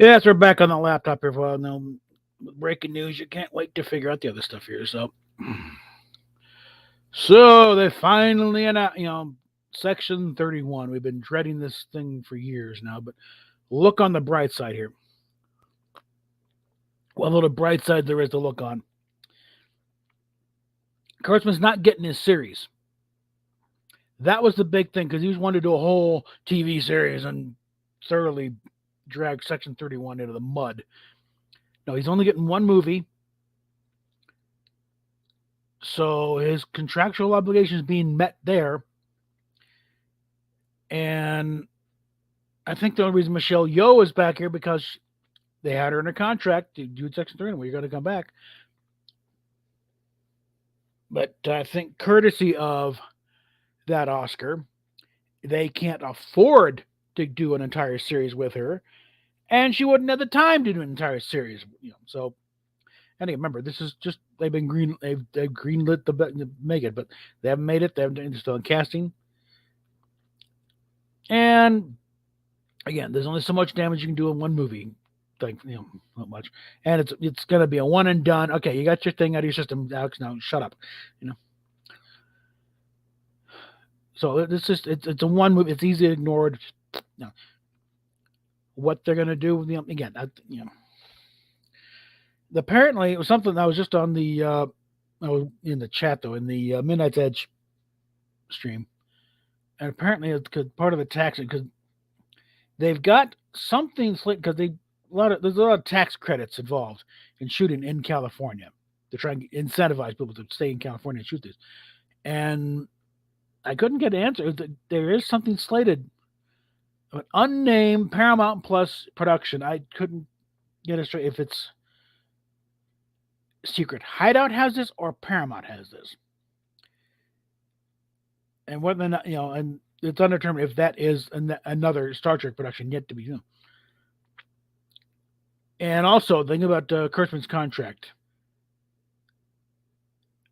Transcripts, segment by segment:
Yes, we're back on the laptop here for a while now. Breaking news, you can't wait to figure out the other stuff here. So they finally announced, Section 31. We've been dreading this thing for years now, but look on the bright side here. What little bright side there is to look on. Kurtzman's not getting his series. That was the big thing because he was wanting to do a whole TV series and thoroughly drag Section 31 into the mud. No, he's only getting one movie. So his contractual obligations being met there. And I think the only reason Michelle Yeoh is back here because they had her in a contract to do Section 3 and we're going to come back. But I think courtesy of that Oscar, they can't afford to do an entire series with her. And she wouldn't have the time to do an entire series. So and remember, this is just they've greenlit the make it, but they haven't made it. They're still in casting. And again, there's only so much damage you can do in one movie. Like, not much. And it's gonna be a one and done. Okay, you got your thing out of your system, Alex. Now shut up. So it's a one movie. It's easy to ignore. What they're gonna do, again, apparently it was something that was just on the I was in the chat though, in the Midnight's Edge stream. And apparently it's part of the tax because they've got something because there's a lot of tax credits involved in shooting in California. They're trying to incentivize people to stay in California and shoot this. And I couldn't get an answer. There is something slated, an unnamed Paramount Plus production. I couldn't get it straight if it's Secret Hideout has this or Paramount has this. And whether or not, and it's undetermined if that is another Star Trek production yet to be done. And also, think about Kurtzman's contract.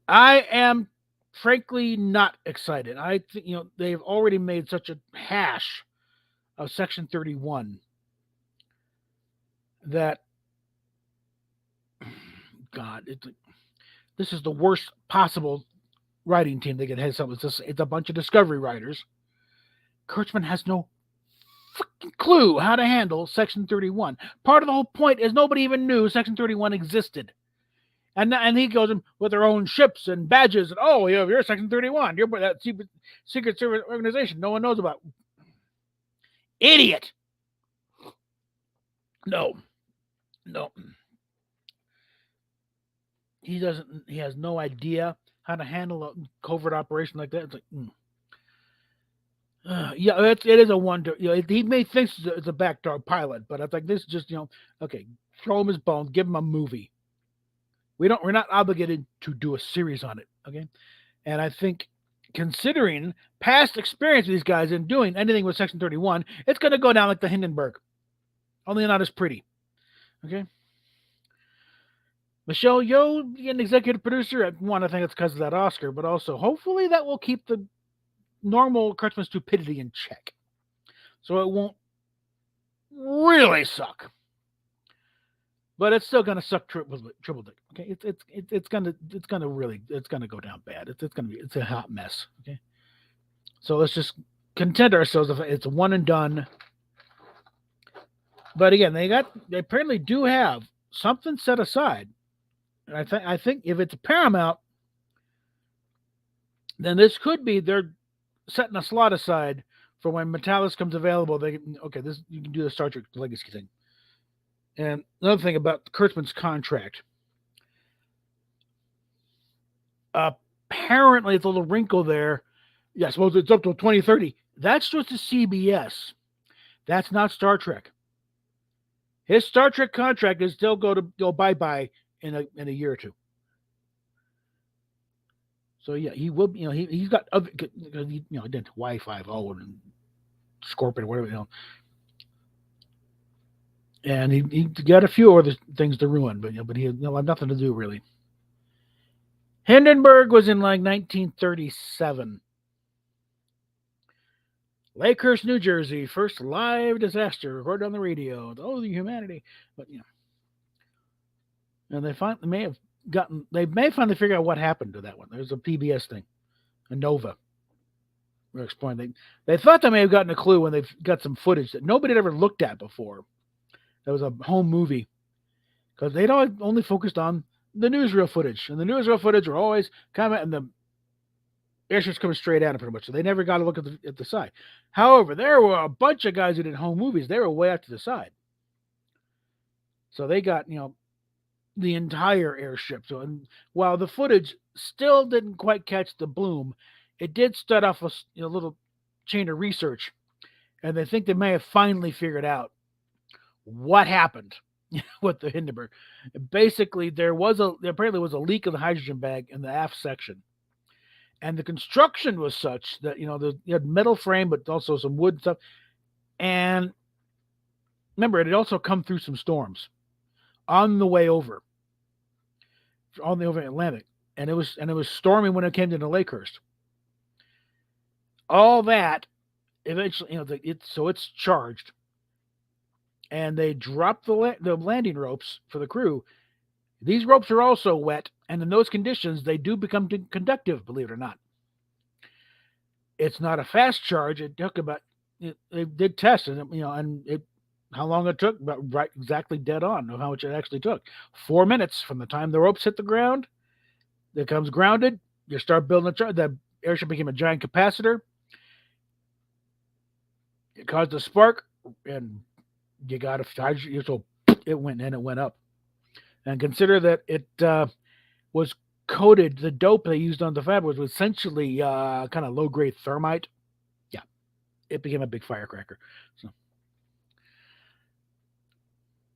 I am frankly not excited. I think, they've already made such a hash of Section 31 that, God, this is the worst possible writing team they could have. It's a bunch of Discovery writers. Kurtzman has no fucking clue how to handle Section 31. Part of the whole point is nobody even knew Section 31 existed. And he goes in with their own ships and badges. And, oh, you're Section 31. You're that Secret Service organization no one knows about. Idiot. No. He has no idea how to handle a covert operation like that. It's like, it is a wonder. He may think it's a backdoor pilot, but I think this is just, okay, throw him his bones, give him a movie. We're not obligated to do a series on it, okay? And I think considering past experience of these guys in doing anything with Section 31, it's going to go down like the Hindenburg, only not as pretty, okay? Michelle Yeoh, an executive producer, I want to think it's because of that Oscar, but also hopefully that will keep the normal Kurtzman stupidity in check, so it won't really suck. But it's still gonna suck triple dick. Okay, it's gonna go down bad. It's a hot mess. Okay, so let's just content ourselves if it's a one and done. But again, they apparently do have something set aside. And I think if it's a Paramount, then this could be they're setting a slot aside for when Metalis comes available. You can do the Star Trek Legacy thing. And another thing about Kurtzman's contract. Apparently, it's a little wrinkle there. Yes, well, it's up to 2030. That's just a CBS. That's not Star Trek. His Star Trek contract is still go bye-bye in a year or two. So yeah, he will. He's got other. Then Y50 and Scorpion, whatever. And he got a few other things to ruin, but he had nothing to do really. Hindenburg was in like 1937. Lakehurst, New Jersey, first live disaster recorded on the radio. Oh, the humanity! But and they may finally figure out what happened to that one. There's a PBS thing, a Nova. We're explaining. They thought they may have gotten a clue when they've got some footage that nobody had ever looked at before. That was a home movie because they'd only focused on the newsreel footage, and the newsreel footage were always kind of, and the airships coming straight at it pretty much, so they never got to look at the side. However, there were a bunch of guys who did home movies. They were way out to the side, so they got the entire airship. So, and while the footage still didn't quite catch the bloom, it did start off a little chain of research, and they think they may have finally figured out what happened with the Hindenburg. Basically, there apparently was a leak of the hydrogen bag in the aft section, and the construction was such that you had metal frame, but also some wood stuff. And remember, it had also come through some storms on the way over, on the over Atlantic, and it was stormy when it came to the Lakehurst. All that eventually, it's charged, and they drop the landing ropes for the crew. These ropes are also wet, and in those conditions, they do become conductive, believe it or not. It's not a fast charge. It took about, they did tests, and how long it took, about right exactly dead on of how much it actually took. 4 minutes from the time the ropes hit the ground, it comes grounded, you start building the airship became a giant capacitor. It caused a spark, and you got a so it went up. And consider that it was coated. The dope they used on the fab was essentially kind of low grade thermite. Yeah, it became a big firecracker. So,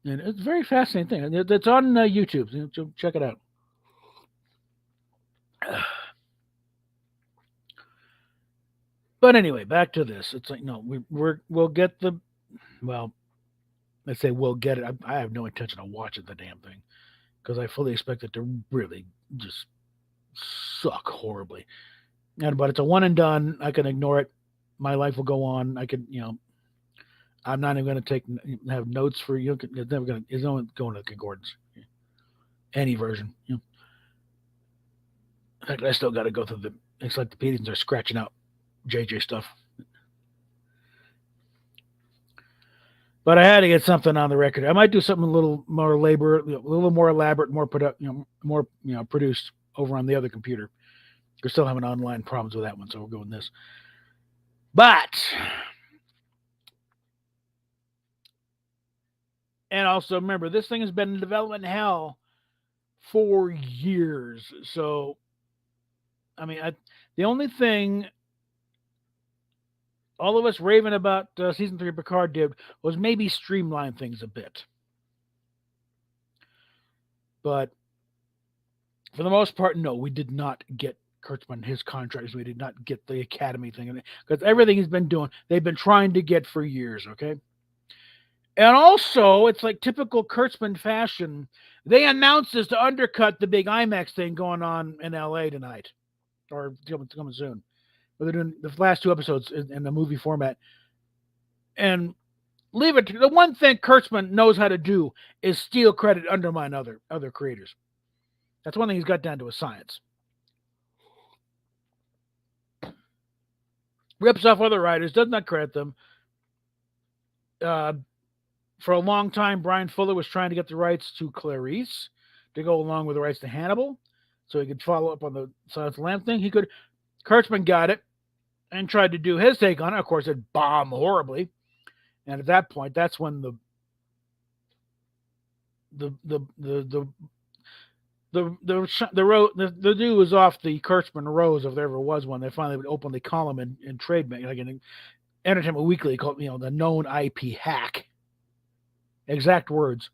and it's a very fascinating thing. It's on YouTube. So check it out. But anyway, back to this. It's like we'll get the let's say we'll get it. I have no intention of watching the damn thing because I fully expect it to really just suck horribly. But it's a one and done. I can ignore it. My life will go on. I can, I'm not even going to have notes for you. It's never going to. It's not going to the concordance. Any version. In fact, I still got to go through the encyclopedians are scratching out JJ stuff. But I had to get something on the record. I might do something a little more elaborate, more produced over on the other computer. We're still having online problems with that one, so we'll go with this. But, and also remember, this thing has been in development hell for years. So, I mean, the only thing all of us raving about season 3 of Picard did was maybe streamline things a bit. But for the most part, no, we did not get Kurtzman his contracts. We did not get the Academy thing, because everything he's been doing, they've been trying to get for years. Okay. And also, it's like typical Kurtzman fashion. They announced this to undercut the big IMAX thing going on in LA tonight, or coming soon. But they're doing the last 2 episodes in the movie format. And leave it to the one thing Kurtzman knows how to do is steal credit, undermine other creators. That's one thing he's got down to a science. Rips off other writers, does not credit them. For a long time, Brian Fuller was trying to get the rights to Clarice to go along with the rights to Hannibal, so he could follow up on the Silence of the Lambs thing. Kurtzman got it and tried to do his take on it. Of course, it bombed horribly, and at that point, that's when the dude was off the Kurtzman rose, if there ever was one. They finally would openly call him in trade, like in Entertainment Weekly, called the known IP hack. Exact words.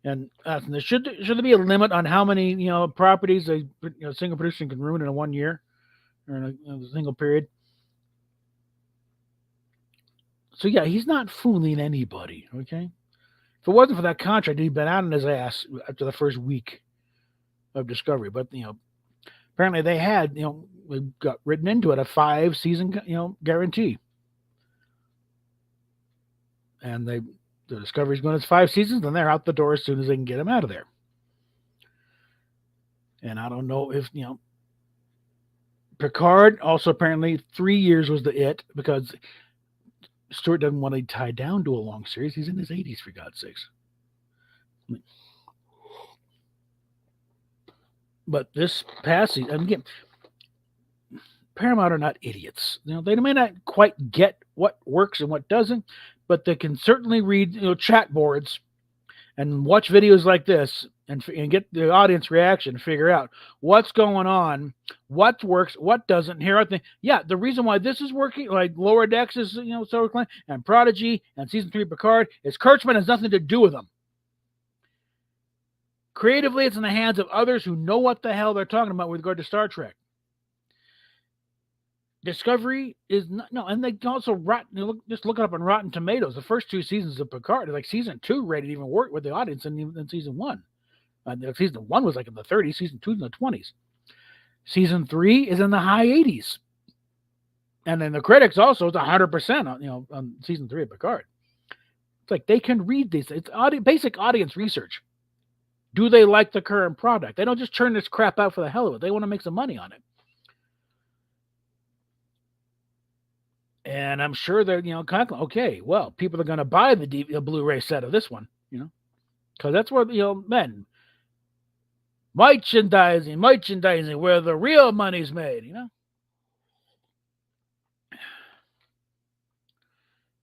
And should there be a limit on how many properties a single producer can ruin in 1 year or in a single period? So yeah, he's not fooling anybody. Okay. If it wasn't for that contract, he'd been out on his ass after the first week of Discovery. But apparently they had we got written into it a 5-season guarantee, and the Discovery's going to 5 seasons, then they're out the door as soon as they can get them out of there. And I don't know if Picard also apparently 3 years was the it, because Stewart doesn't want to tie down to a long series. He's in his 80s, for God's sakes. But this past season, again, Paramount are not idiots. They may not quite get what works and what doesn't, but they can certainly read chat boards and watch videos like this and get the audience reaction, figure out what's going on, what works, what doesn't. Here I think, the reason why this is working, like Lower Decks is so reclined, and Prodigy and season 3 Picard, is Kurtzman has nothing to do with them. Creatively, it's in the hands of others who know what the hell they're talking about with regard to Star Trek. Discovery is not, and they also just look it up on Rotten Tomatoes. The first 2 seasons of Picard, like season 2 rated even work with the audience than season 1. Season 1 was like in the 30s, season 2 in the 20s. Season 3 is in the high 80s, and then the critics also is 100% on season 3 of Picard. It's like they can read these. It's basic audience research. Do they like the current product? They don't just churn this crap out for the hell of it. They want to make some money on it. And I'm sure they're, kind of, okay, well, people are going to buy the Blu-ray set of this one, because that's where, merchandising, where the real money's made,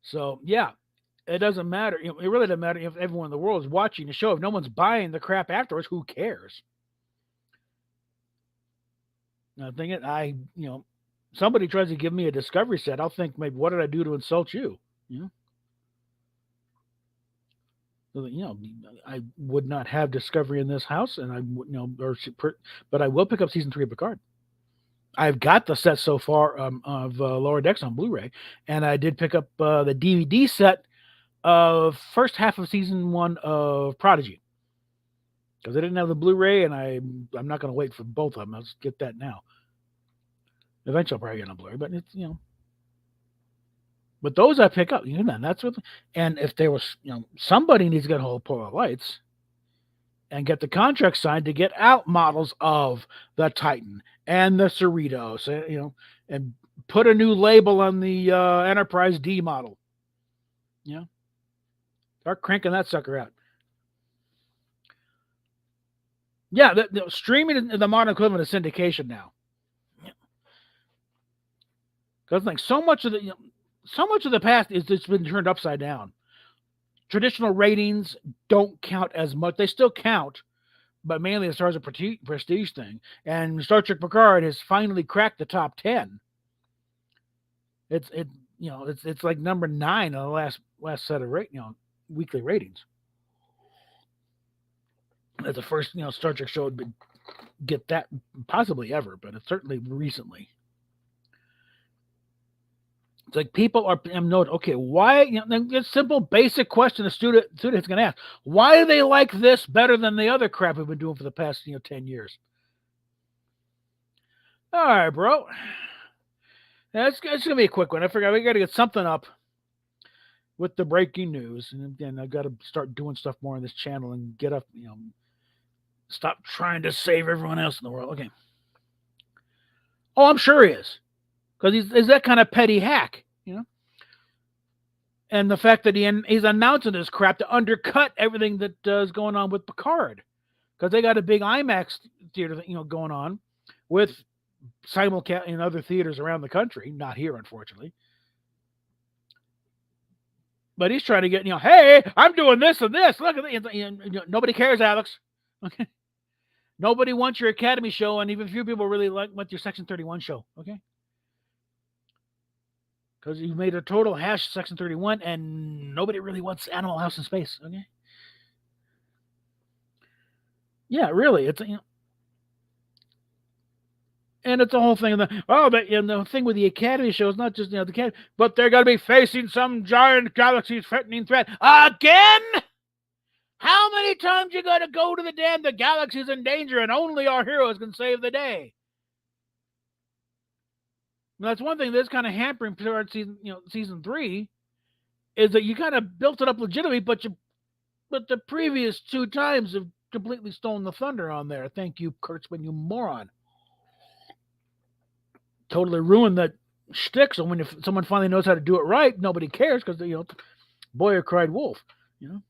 So, yeah, it doesn't matter. It really doesn't matter if everyone in the world is watching the show. If no one's buying the crap afterwards, who cares? Now, somebody tries to give me a Discovery set, I'll think, maybe, what did I do to insult you? I would not have Discovery in this house, and I but I will pick up season 3 of Picard. I've got the set so far of Lower Decks on Blu-ray, and I did pick up the DVD set of first half of season 1 of Prodigy, because I didn't have the Blu-ray, and I'm not going to wait for both of them. I'll just get that now. Eventually, I'll probably get on Blu-ray, but it's But those I pick up, and that's what. And if there was, somebody needs to get a hold of Polar Lights and get the contract signed to get out models of the Titan and the Cerritos, and put a new label on the Enterprise D model. Start cranking that sucker out. Yeah, streaming is the modern equivalent of syndication now. Because like so much of the past is it's been turned upside down. Traditional ratings don't count as much. They still count, but mainly as far as a prestige thing. And Star Trek Picard has finally cracked the top 10. It's like number 9 on the last set of weekly ratings. That's the first Star Trek show would get that possibly ever, but it's certainly recently. It's like people are okay, why? It's a simple, basic question a student is going to ask. Why do they like this better than the other crap we've been doing for the past 10 years? All right, bro. It's going to be a quick one. I forgot we got to get something up with the breaking news, and again, I got to start doing stuff more on this channel and get up. Stop trying to save everyone else in the world. Okay. Oh, I'm sure he is. Because he's that kind of petty hack, And the fact that he's announcing this crap to undercut everything that is going on with Picard. Because they got a big IMAX theater, going on with simulcast in other theaters around the country. Not here, unfortunately. But he's trying to get, hey, I'm doing this and this. Look at it. Nobody cares, Alex. Okay. Nobody wants your Academy show, and even few people really want your Section 31 show. Okay. Because you made a total hash Section 31, and nobody really wants Animal House in Space, okay? Yeah, really, it's and it's a whole thing. The thing with the Academy show is not just the Academy, but they're going to be facing some giant galaxy-threatening threat again. How many times you got to go to the galaxy's in danger, and only our heroes can save the day? That's one thing that's kind of hampering toward season 3 is that you kind of built it up legitimately, but the previous 2 times have completely stolen the thunder on there. Thank you, Kurtzman, you moron. Totally ruined that shtick. So when if someone finally knows how to do it right, nobody cares because Boyer cried wolf. You know.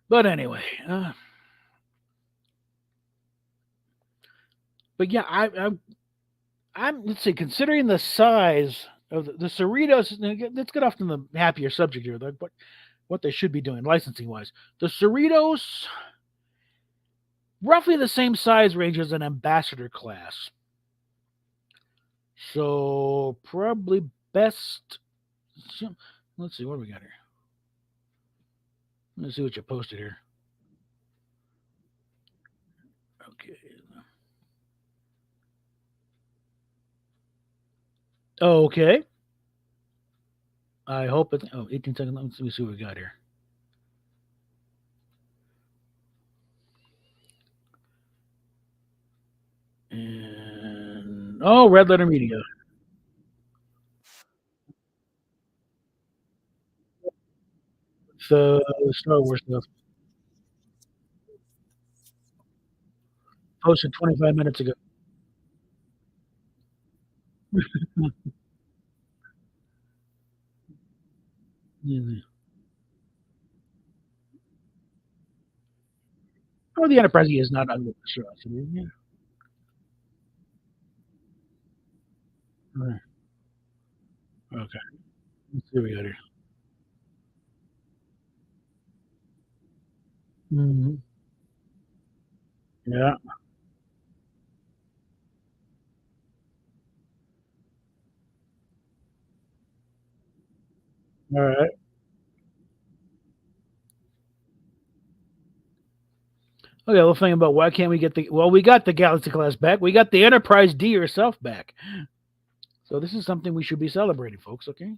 But anyway, but yeah, I'm let's see. Considering the size of the Cerritos, let's get off to the happier subject here. But what they should be doing licensing wise, the Cerritos, roughly the same size range as an ambassador class. So probably best. Let's see what do we got here. Let's see what you posted here. Okay. Okay. I hope it's 18 seconds. Let me see what we got here. And Red Letter Media. The Star Wars stuff posted 25 minutes ago. Oh, the Enterprise is not under the show. Yeah. All right. Okay. Let's see what we got here. Mm-hmm. Yeah. All right. Okay. Well, think about why can't we get the? Well, we got the Galaxy class back. We got the Enterprise D herself back. So this is something we should be celebrating, folks. Okay.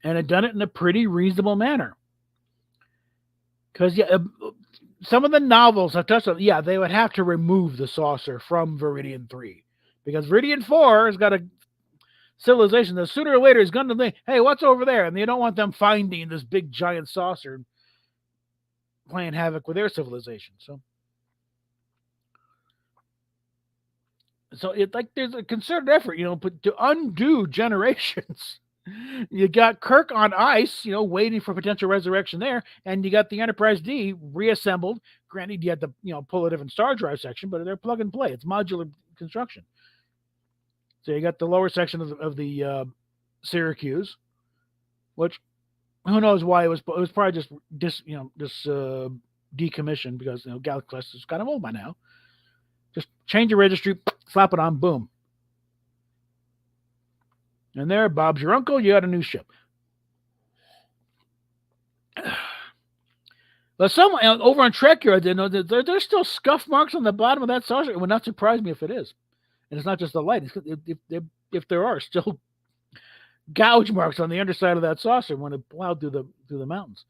And it done it in a pretty reasonable manner. Because some of the novels have touched on. Yeah, they would have to remove the saucer from Viridian 3 because Viridian 4 has got a civilization that sooner or later is going to think, hey, what's over there? And they don't want them finding this big giant saucer and playing havoc with their civilization. So it's like there's a concerted effort, to undo generations. You got Kirk on ice, waiting for potential resurrection there, and you got the Enterprise D reassembled. Granted, you had to, pull a different star drive section, but they're plug and play. It's modular construction. So you got the lower section of the Syracuse, which who knows why it was probably just decommissioned because Galaxy class is kind of old by now. Just change your registry, slap it on, boom. And there, Bob's your uncle. You got a new ship. But some over on Trek here, I didn't know that there's still scuff marks on the bottom of that saucer. It would not surprise me if it is, and it's not just the light. If there are still gouge marks on the underside of that saucer when it plowed through the mountains.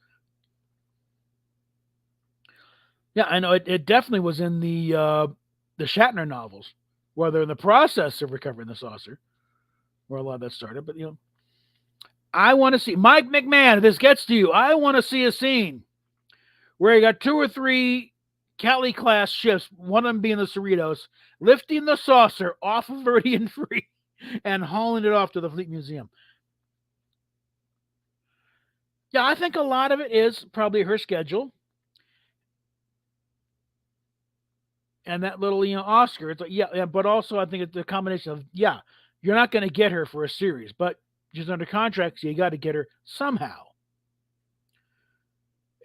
Yeah, I know it definitely was in the Shatner novels, where they're in the process of recovering the saucer, where a lot of that started. But I want to see Mike McMahon. If this gets to you, I want to see a scene where you got 2 or 3 Cali class ships, one of them being the Cerritos, lifting the saucer off of Viridian 3 and hauling it off to the Fleet Museum. Yeah, I think a lot of it is probably her schedule. And that little, Oscar, it's like, yeah, but also I think it's a combination of, you're not going to get her for a series, but she's under contract, so you got to get her somehow.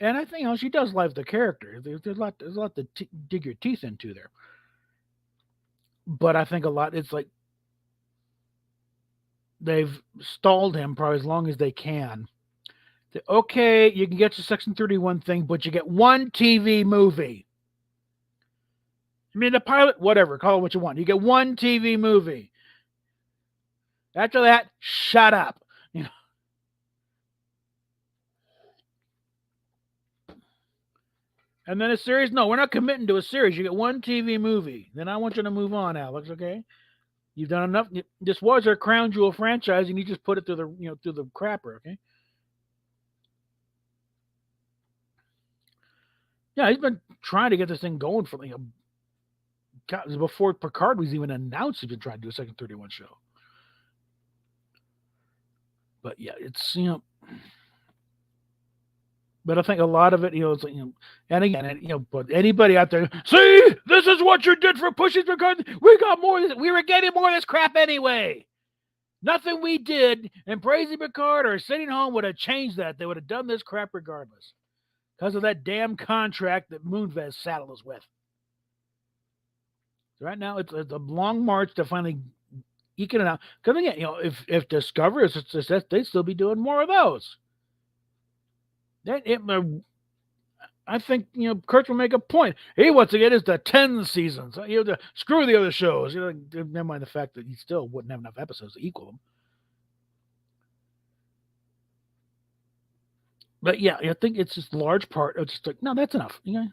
And I think she does live the character. There's a lot to dig your teeth into there. But I think a lot it's like they've stalled him probably as long as they can. Okay, you can get your Section 31 thing, but you get one TV movie. I mean, the pilot, whatever, call it what you want. You get one TV movie. After that, shut up. And then a series? No, we're not committing to a series. You get one TV movie. Then I want you to move on, Alex, okay? You've done enough. This was our crown jewel franchise, and you just put it through the crapper. Okay. Yeah, he's been trying to get this thing going for before Picard was even announced. He's been trying to do a second 31 show. But yeah, it's But I think a lot of it, it's and again, but anybody out there, see, this is what you did for pushing Picard. We got more. We were getting more of this crap anyway. Nothing we did in praising Picard or sitting home would have changed that. They would have done this crap regardless because of that damn contract that Moonves saddled us with. Right now, it's a long march to finally eking it out. Because again, if Discovery is a success, they'd still be doing more of those. I think Kurtz will make a point. He wants to get his to 10 seasons. Screw the other shows. Never mind the fact that he still wouldn't have enough episodes to equal them. But yeah, I think it's just a large part of just like, no, that's enough. You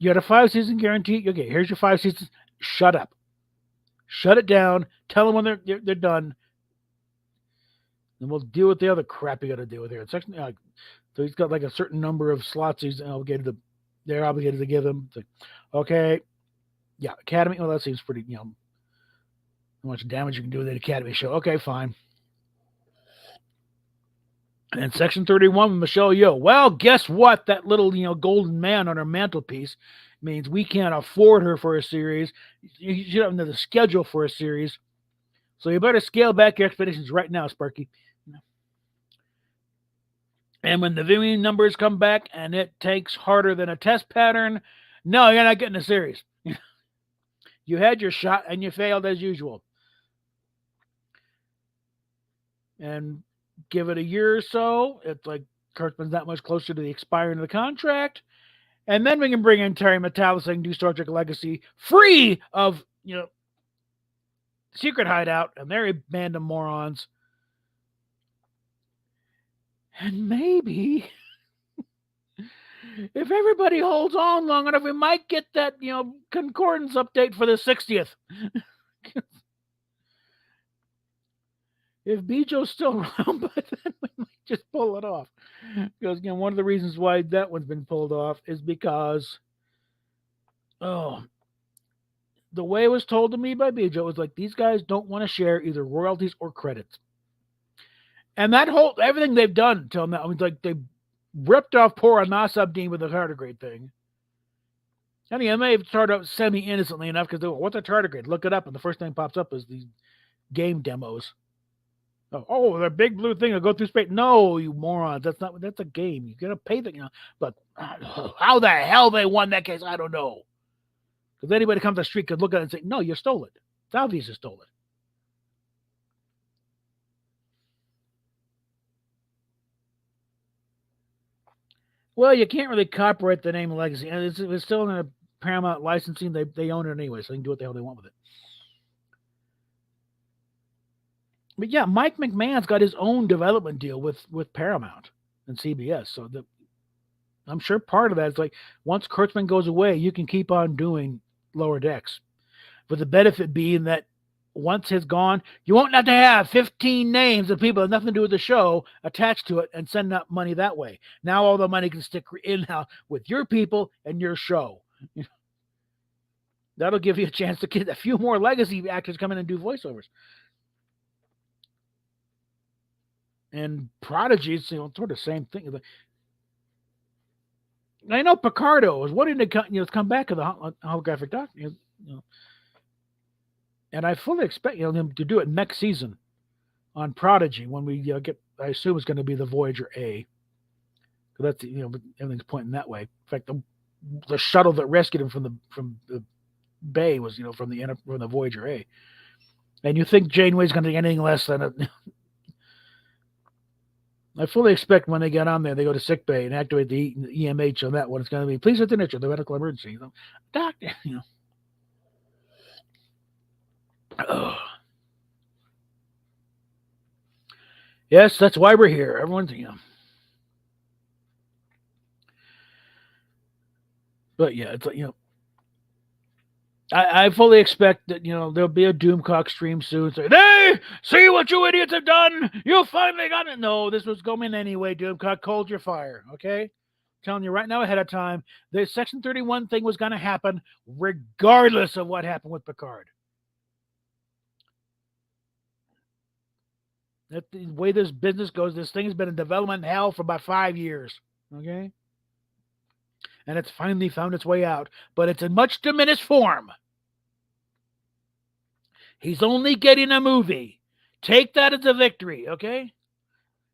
had a 5-season guarantee. Okay, here's your 5 seasons. Shut up. Shut it down. Tell them when they're done. And we'll deal with the other crap you got to deal with here. It's actually so he's got like a certain number of slots they're obligated to give him. Like, okay, yeah, Academy. Well, that seems pretty. How much damage you can do with an Academy show. Okay, fine. And Section 31 with Michelle Yeoh. Well, guess what? That little, golden man on her mantelpiece means we can't afford her for a series. You should have the schedule for a series. So you better scale back your expectations right now, Sparky. And when the viewing numbers come back and it takes harder than a test pattern, no, you're not getting a series. You had your shot and you failed as usual. And give it a year or so, it's like Kurtzman's that much closer to the expiring of the contract. And then we can bring in Terry Matalas and do Star Trek Legacy free of, Secret Hideout and their band of morons. And maybe if everybody holds on long enough, we might get that, concordance update for the 60th. If Bijo's still around by then, we might just pull it off. Because, again, one of the reasons why that one's been pulled off is because, the way it was told to me by Bijo was like, these guys don't want to share either royalties or credits. And that everything they've done till now, it's like they ripped off poor Anas Abdeen with the tardigrade thing. And again, they have started out semi-innocently enough because what's a tardigrade? Look it up, and the first thing pops up is these game demos. Oh, the big blue thing will go through space. No, you morons. That's a game. You gotta pay the, but how the hell they won that case, I don't know. Because anybody comes to the street could look at it and say, no, you stole it. It's obvious you stole it. Well, you can't really copyright the name Legacy. It's still in a Paramount licensing. They own it anyway, so they can do what the hell they want with it. But yeah, Mike McMahon's got his own development deal with Paramount and CBS. So I'm sure part of that is like once Kurtzman goes away, you can keep on doing Lower Decks. With the benefit being that once he's gone, you won't have to have 15 names of people that have nothing to do with the show attached to it and send out money that way. Now all the money can stick in-house with your people and your show. That'll give you a chance to get a few more legacy actors come in and do voiceovers. And Prodigy, it's sort of the same thing. I know Picardo was wanting to come back to the holographic doctor. And I fully expect him to do it next season on Prodigy when we get. I assume it's going to be the Voyager A. That's everything's pointing that way. In fact, the shuttle that rescued him from the bay was from the Voyager A. And you think Janeway's going to get anything less than it? I fully expect when they get on there, they go to sick bay and activate the EMH on that one. It's going to be, please attend to the medical emergency. Doctor, Yes, that's why we're here. Everyone's, But yeah, it's like, I fully expect that, there'll be a Doomcock stream soon. Say, hey, see what you idiots have done. You finally got it. No, this was going anyway, Doomcock. Hold your fire, okay? Telling you right now ahead of time, the Section 31 thing was going to happen regardless of what happened with Picard. That's the way this business goes. This thing has been in development hell for about 5 years, okay? And it's finally found its way out, but it's in much diminished form. He's only getting a movie. Take that as a victory, okay?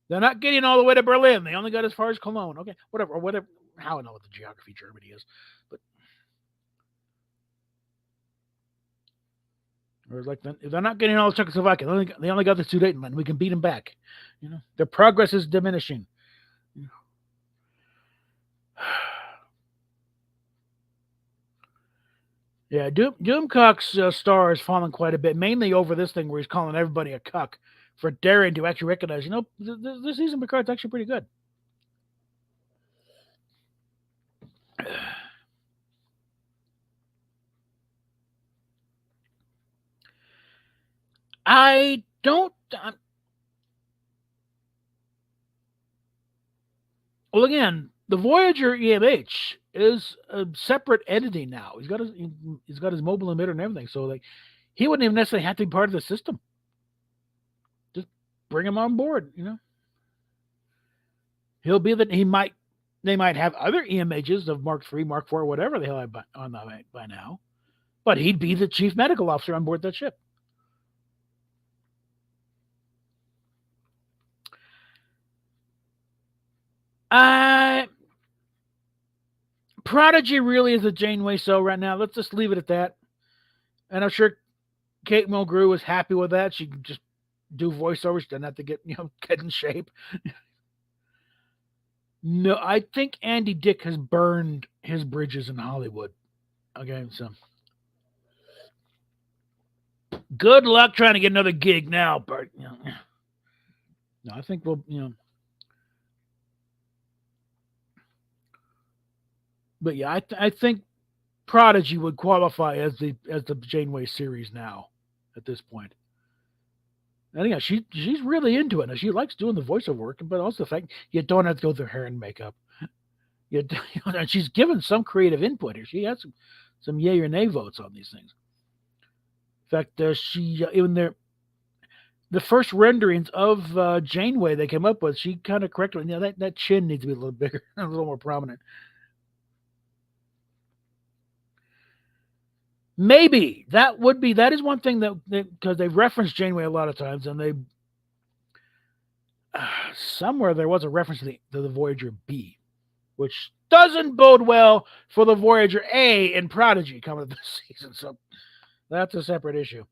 They're not getting all the way to Berlin. They only got as far as Cologne. Okay, whatever. How I know what the geography of Germany is, but or like they're not getting all of Czechoslovakia. They only got the Sudetenland. We can beat them back. Their progress is diminishing. Yeah, Doomcock's star has fallen quite a bit, mainly over this thing where he's calling everybody a cuck for daring to actually recognize, this season Picard's actually pretty good. I don't. Well, again, the Voyager EMH is a separate entity now. He's got his mobile emitter and everything, so like he wouldn't even necessarily have to be part of the system. Just bring him on board, He'll be they might have other EMHs of Mark III, Mark IV, whatever the hell on that by now, but he'd be the chief medical officer on board that ship. Prodigy really is a Janeway show right now. Let's just leave it at that. And I'm sure Kate Mulgrew was happy with that. She could just do voiceovers, doesn't have to get in shape. No, I think Andy Dick has burned his bridges in Hollywood. Okay, so good luck trying to get another gig now, Bart. No, I think we'll, But yeah, I think Prodigy would qualify as the Janeway series now at this point. And yeah, she's really into it. And she likes doing the voiceover work, but also the fact you don't have to go through hair and makeup. And she's given some creative input here. She has some yay or nay votes on these things. In fact, she even the first renderings of Janeway they came up with, she kind of corrected. That chin needs to be a little bigger, a little more prominent. Maybe that is one thing that because they've referenced Janeway a lot of times, and they somewhere there was a reference to the Voyager B, which doesn't bode well for the Voyager A in Prodigy coming this season. So that's a separate issue.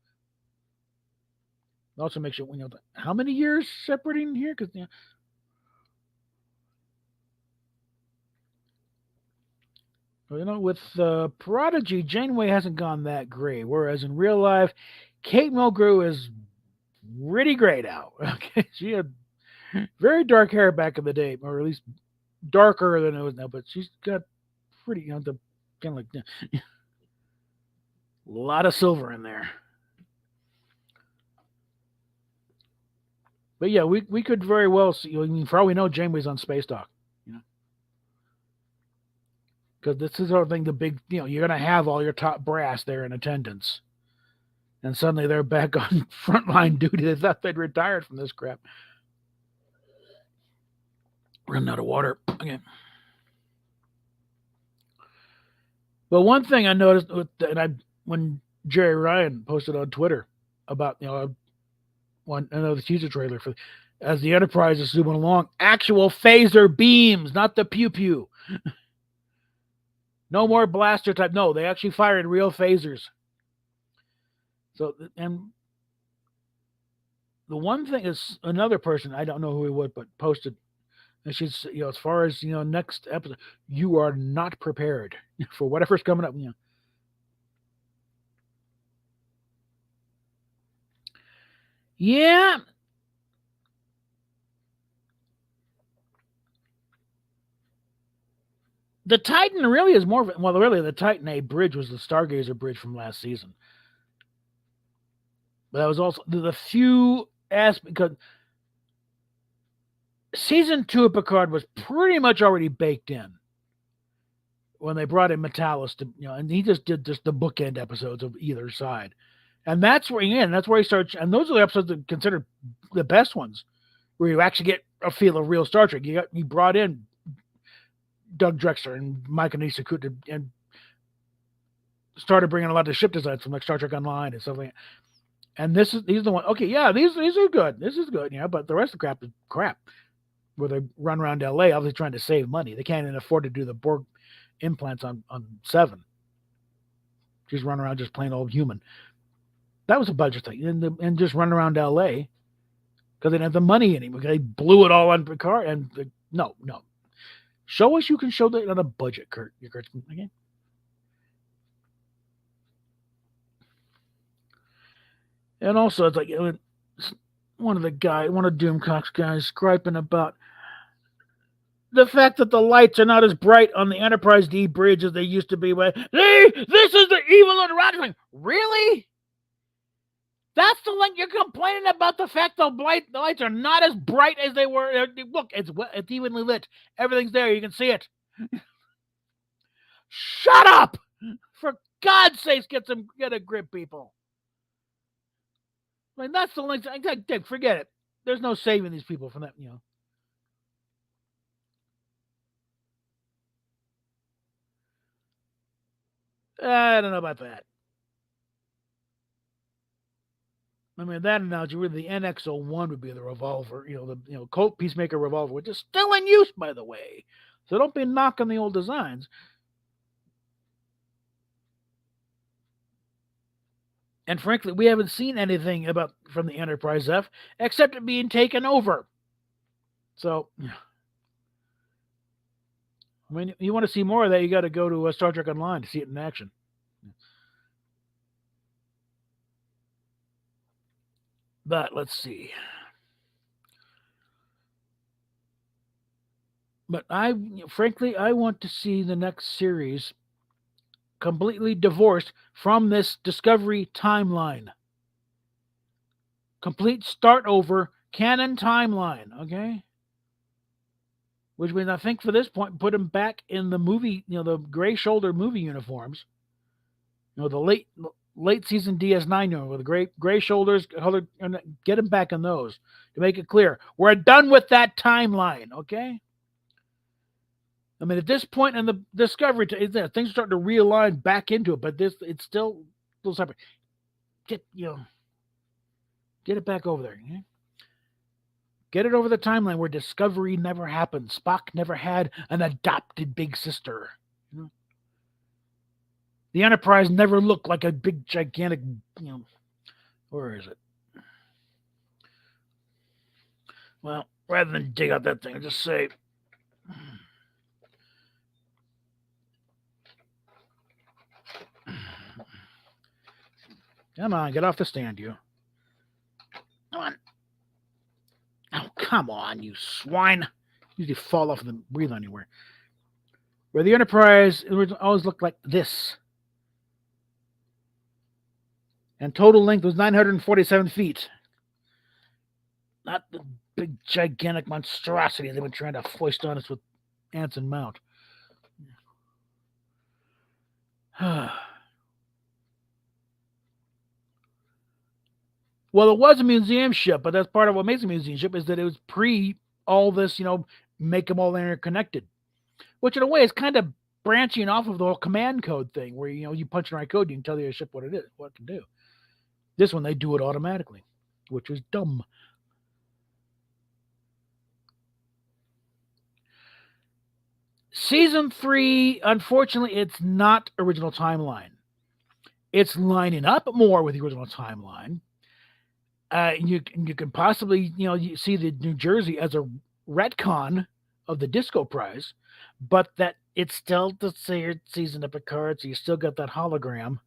It also makes you how many years separating here because with Prodigy, Janeway hasn't gone that great. Whereas in real life, Kate Mulgrew is really great now. Okay, she had very dark hair back in the day, or at least darker than it was now. But she's got pretty, the kind of like a lot of silver in there. But yeah, we could very well see. For all we know, Janeway's on Space Dock. Because this is sort of thing. The big, you're gonna have all your top brass there in attendance, and suddenly they're back on frontline duty. They thought they'd retired from this crap. Running out of water again. But one thing I noticed, when Jerry Ryan posted on Twitter about another teaser trailer for as the Enterprise is zooming along, actual phaser beams, not the pew pew. No more blaster type. No, they actually fired real phasers. So, and the one thing is another person, I don't know who he would, but posted, and she's, as far as, next episode, you are not prepared for whatever's coming up. Yeah. The Titan really is more of, well, really the Titan A bridge was the Stargazer bridge from last season. But that was also the few aspects, because season 2 of Picard was pretty much already baked in when they brought in Metalis to, and he just did the bookend episodes of either side. And that's where he starts, and those are the episodes that are considered the best ones, where you actually get a feel of real Star Trek. You brought in Doug Drexler and Mike Anisakut and started bringing a lot of ship designs from like Star Trek Online and stuff like that. And these are the one. Okay, yeah, these are good. This is good, but the rest of the crap is crap. Where they run around LA, obviously trying to save money. They can't even afford to do the Borg implants on 7. Just run around just plain old human. That was a budget thing, and just run around LA because they didn't have the money anymore. They blew it all on Picard. And no. Show us you can show that on a budget, Kurt. Okay. And also, it's like one of Doomcock's guys griping about the fact that the lights are not as bright on the Enterprise D bridge as they used to be. This is the evil interacting. Really? That's the link you're complaining about, the fact the lights are not as bright as they were. Look, it's evenly lit. Everything's there. You can see it. Shut up! For God's sakes, get a grip, people. I mean, that's the link. Forget it. There's no saving these people from that, I don't know about that. I mean, that analogy, really, the NX-01 would be the revolver, the Colt Peacemaker revolver, which is still in use, by the way. So don't be knocking the old designs. And frankly, we haven't seen anything from the Enterprise F except it being taken over. So, I mean, you want to see more of that, you got to go to Star Trek Online to see it in action. But let's see. But frankly, I want to see the next series completely divorced from this Discovery timeline. Complete start over canon timeline, okay? Which means I think for this point, put them back in the movie, the gray shoulder movie uniforms. The late season DS9 with the gray shoulders, get them back in those to make it clear. We're done with that timeline, okay? I mean, at this point in the Discovery, things are starting to realign back into it, but it's still separate. Get it back over there. Okay? Get it over the timeline where Discovery never happened. Spock never had an adopted big sister. The Enterprise never looked like a big, gigantic, where is it? Well, rather than dig out that thing, I'll just say, come on, get off the stand, you. Come on. Oh, come on, you swine. Usually fall off and breathe anywhere. Where the Enterprise always looked like this. And total length was 947 feet. Not the big, gigantic monstrosity they've been trying to foist on us with Anson Mount. Well, it was a museum ship, but that's part of what makes a museum ship is that it was pre all this, make them all interconnected. Which in a way is kind of branching off of the whole command code thing where, you punch in the right code, you can tell your ship what it can do. This one, they do it automatically, which was dumb. Season 3, unfortunately, it's not original timeline. It's lining up more with the original timeline. You can possibly, you see the New Jersey as a retcon of the Disco Prize, but that it's still the third season of Picard, so you still got that hologram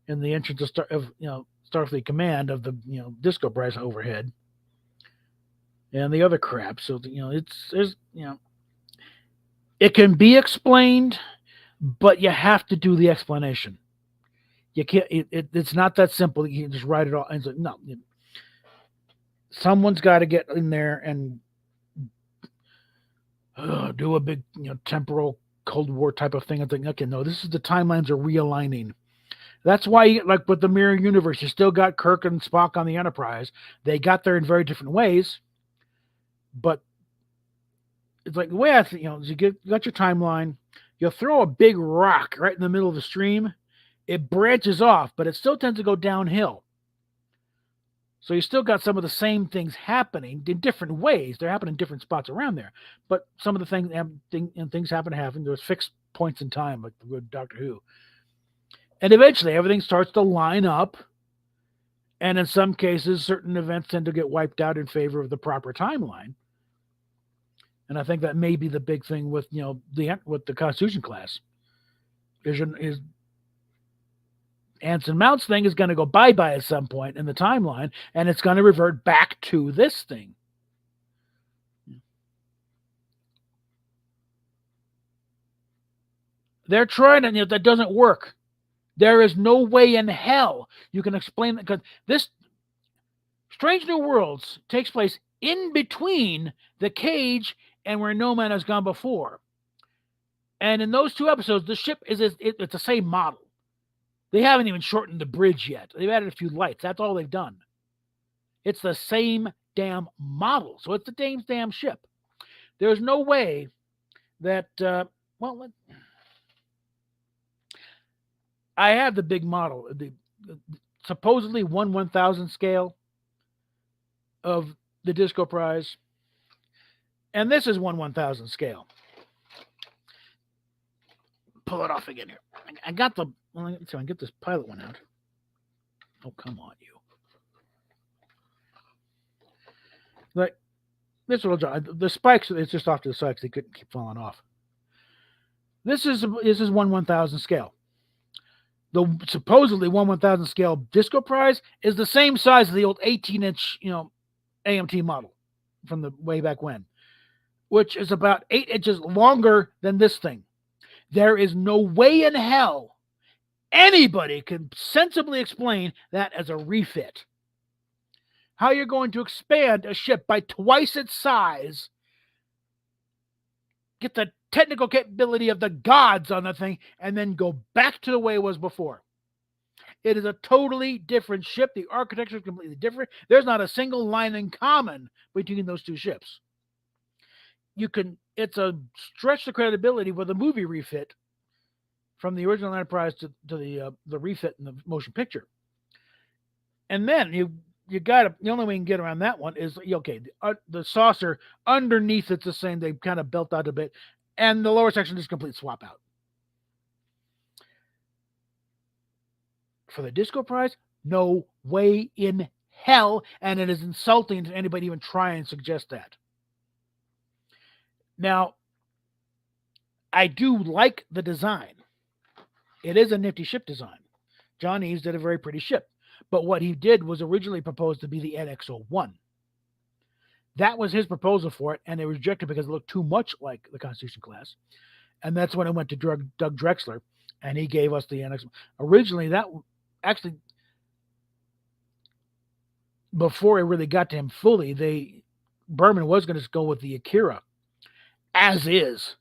in the entrance of Starfleet Command of the Disco Prize overhead, and the other crap. So there's It can be explained, but you have to do the explanation. You can't. It's not that simple. You can just write it all. And like, no, someone's got to get in there and do a big, temporal Cold War type of thing. And think, okay, no, this is the timelines are realigning. That's why, like with the mirror universe, you still got Kirk and Spock on the Enterprise. They got there in very different ways, but it's like the way I think, you got your timeline. You'll throw a big rock right in the middle of the stream. It branches off, but it still tends to go downhill. So you still got some of the same things happening in different ways. They're happening in different spots around there, but some of the things happen. There's fixed points in time, like with Doctor Who, and eventually everything starts to line up. And in some cases, certain events tend to get wiped out in favor of the proper timeline. And I think that may be the big thing with the Constitution class is Anson Mount's thing is going to go bye-bye at some point in the timeline, and it's going to revert back to this thing. They're trying to, that doesn't work. There is no way in hell you can explain that, because this Strange New Worlds takes place in between the cage and where No Man has gone before. And in those two episodes, the ship it's the same model. They haven't even shortened the bridge yet. They've added a few lights. That's all they've done. It's the same damn model. So it's the damn ship. There's no way that, I have the big model, the supposedly 1/1000 scale of the Disco Prize. And this is 1/1000 scale. Pull it off again here. I got the, let's see, I can get this pilot one out. Oh, come on, you. Like, this little job, the spikes, it's just off to the side because they couldn't keep falling off. This is 1/1000 scale. The supposedly 1/1000 scale Disco Prize is the same size as the old 18-inch, AMT model from the way back when, which is about 8 inches longer than this thing. There is no way in hell anybody can sensibly explain that as a refit. How you're going to expand a ship by twice its size, get the technical capability of the gods on the thing, and then go back to the way it was before. It is a totally different ship. The architecture is completely different. There's not a single line in common between those two ships. It's a stretch the credibility with a movie refit from the original Enterprise to the refit in the motion picture. And then you got the only way you can get around that one is, okay, the saucer underneath it's the same. They kind of built out a bit, and the lower section is complete swap out. For the Disco Prize, no way in hell, and it is insulting to anybody even try and suggest that. Now, I do like the design. It is a nifty ship design. John Eaves did a very pretty ship, but what he did was originally proposed to be the NX-01. That was his proposal for it, and they rejected because it looked too much like the Constitution class. And that's when it went to Doug Drexler, and he gave us the NX. Originally, that actually, before it really got to him fully, Berman was going to go with the Akira as is.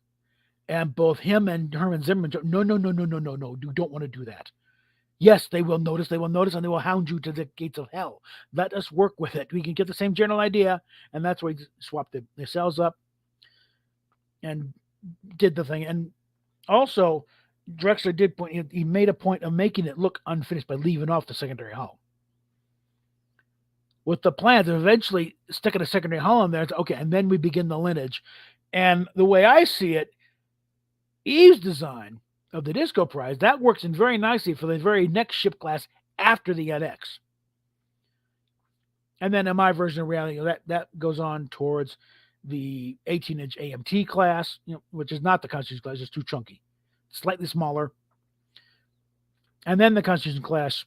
And both him and Herman Zimmerman, no, you don't want to do that. Yes, they will notice, and they will hound you to the gates of hell. Let us work with it. We can get the same general idea, and that's why he swapped the cells up and did the thing. And also, Drexler did point, he made a point of making it look unfinished by leaving off the secondary hull. With the plans of eventually sticking a secondary hull in there, it's okay, and then we begin the lineage. And the way I see it, Eve's design of the Disco Prize, that works in very nicely for the very next ship class after the NX. And then in my version of reality, that goes on towards the 18-inch AMT class, which is not the Constitution class, it's too chunky. Slightly smaller. And then the Constitution class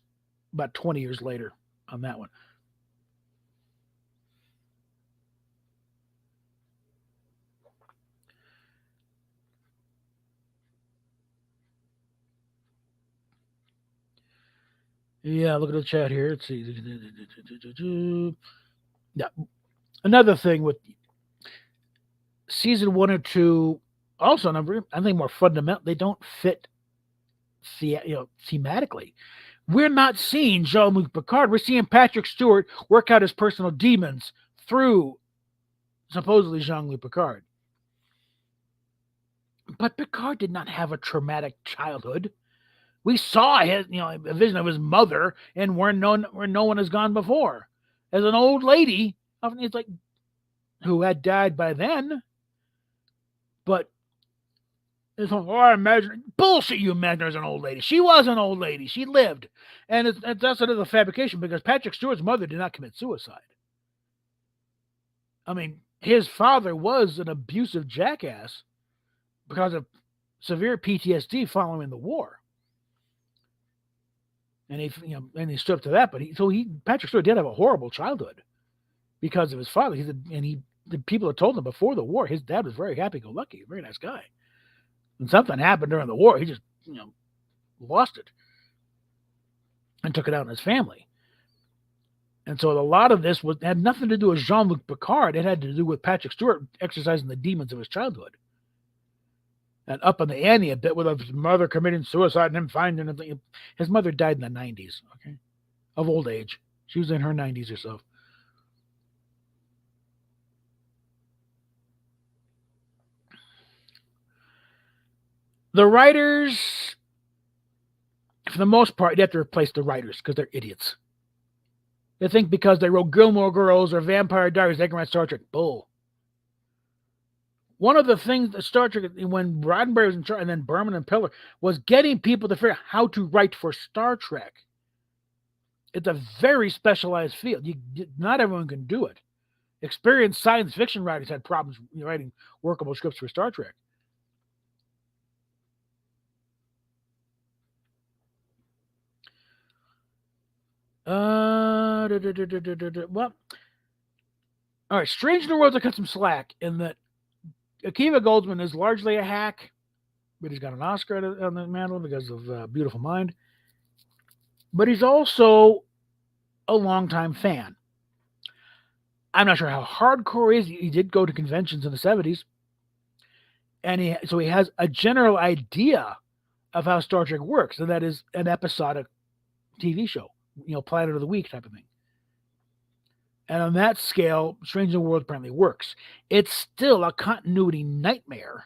about 20 years later on that one. Yeah, look at the chat here. Let's see. Yeah. Another thing with season 1 or 2, also number, I think more fundamental, they don't fit thematically. We're not seeing Jean-Luc Picard. We're seeing Patrick Stewart work out his personal demons through supposedly Jean-Luc Picard. But Picard did not have a traumatic childhood. We saw his, a vision of his mother and where no one has gone before. As an old lady, it's like, who had died by then. But it's like, I imagine bullshit. You imagine her as an old lady. She was an old lady. She lived, and that's another fabrication because Patrick Stewart's mother did not commit suicide. I mean, his father was an abusive jackass because of severe PTSD following the war. And he stood up to that. But Patrick Stewart did have a horrible childhood because of his father. The people had told him before the war, his dad was very happy-go-lucky, very nice guy. And something happened during the war. He just, lost it and took it out on his family. And so a lot of this had nothing to do with Jean-Luc Picard. It had to do with Patrick Stewart exercising the demons of his childhood. And up in the ante a bit with his mother committing suicide and him finding him. His mother died in the 90s, okay, of old age. She was in her 90s or so. The writers, for the most part, you have to replace the writers because they're idiots. They think because they wrote Gilmore Girls or Vampire Diaries, they can write Star Trek. Bull. One of the things that Star Trek, when Roddenberry was in charge, and then Berman and Piller, was getting people to figure out how to write for Star Trek. It's a very specialized field. Not everyone can do it. Experienced science fiction writers had problems writing workable scripts for Star Trek. Well, all right. Strange New Worlds, I cut some slack in that Akiva Goldsman is largely a hack, but he's got an Oscar on the mantle because of Beautiful Mind. But he's also a longtime fan. I'm not sure how hardcore he is. He did go to conventions in the 70s. And so he has a general idea of how Star Trek works, and that is an episodic TV show, Planet of the Week type of thing. And on that scale, Strange New Worlds apparently works. It's still a continuity nightmare.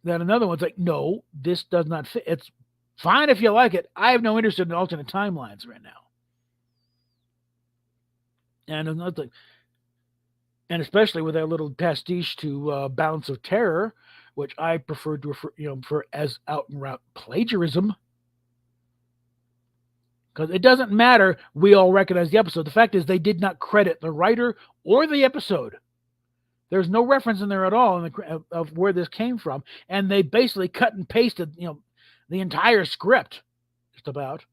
That another one's like, no, this does not fit. It's fine if you like it. I have no interest in alternate timelines right now. And another, and especially with that little pastiche to Balance of Terror, which I prefer to refer as out and route plagiarism. Because it doesn't matter, we all recognize the episode. The fact is they did not credit the writer or the episode. There's no reference in there at all of where this came from. And they basically cut and pasted, the entire script just about.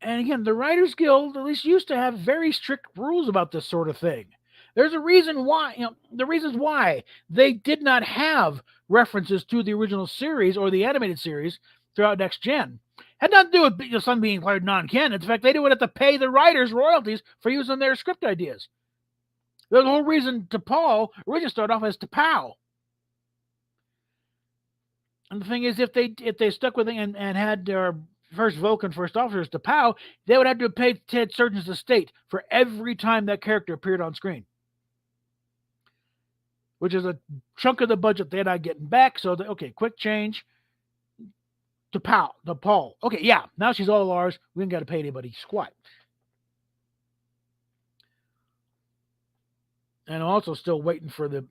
And again, the Writers Guild at least used to have very strict rules about this sort of thing. There's a reason why, the reasons why they did not have references to the original series or the animated series throughout Next Gen. Had nothing to do with some being declared non-canon. In fact, they didn't have to pay the writers royalties for using their script ideas. The whole reason T'Pol originally started off as T'Pau. And the thing is, if they stuck with it and had their first Vulcan first officers T'Pau, they would have to pay Ted Surgeon's estate for every time that character appeared on screen. Which is a chunk of the budget they're not getting back. So, quick change. T'Pol. Okay, yeah, now she's all ours. We ain't got to pay anybody squat. And I'm also still waiting for the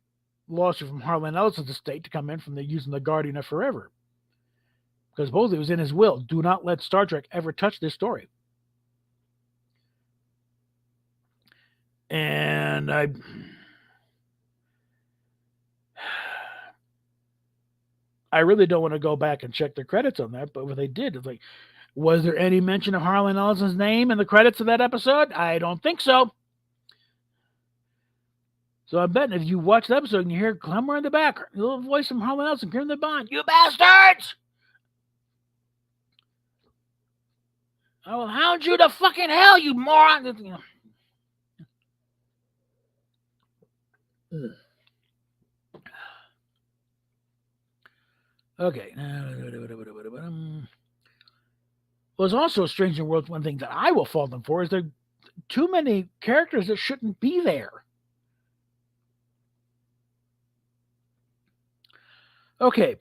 lawsuit from Harlan Ellison's estate to come in from using the Guardian of Forever. Because supposedly it was in his will. Do not let Star Trek ever touch this story. And I really don't want to go back and check the credits on that, but what they did is was there any mention of Harlan Ellison's name in the credits of that episode? I don't think so. So I'm betting if you watch the episode and you hear somewhere in the back, a little voice from Harlan Ellison, Kieran the Bond, you bastards! I will hound you to fucking hell, you moron. Okay. Well, also a Strange New Worlds. One thing that I will fault them for is there are too many characters that shouldn't be there. Okay.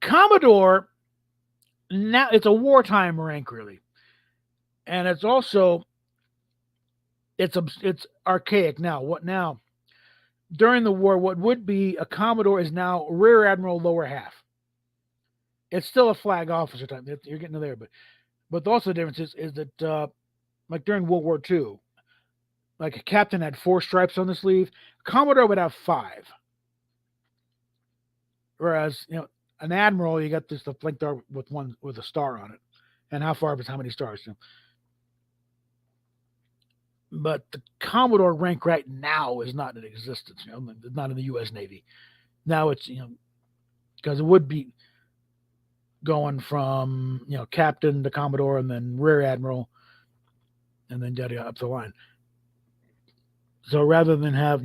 Commodore, now it's a wartime rank, really. And it's also it's archaic now. What now? During the war, what would be a Commodore is now Rear Admiral lower half. It's still a flag officer type. You're getting to there, but also the difference is that like during World War II, like a captain had 4 stripes on the sleeve, Commodore would have 5. Whereas an admiral, you got the flank dart with a star on it, and how far is how many stars. But the Commodore rank right now is not in existence. Not in the U.S. Navy. Now it's because it would be going from captain to Commodore and then Rear Admiral, and then up the line. So rather than have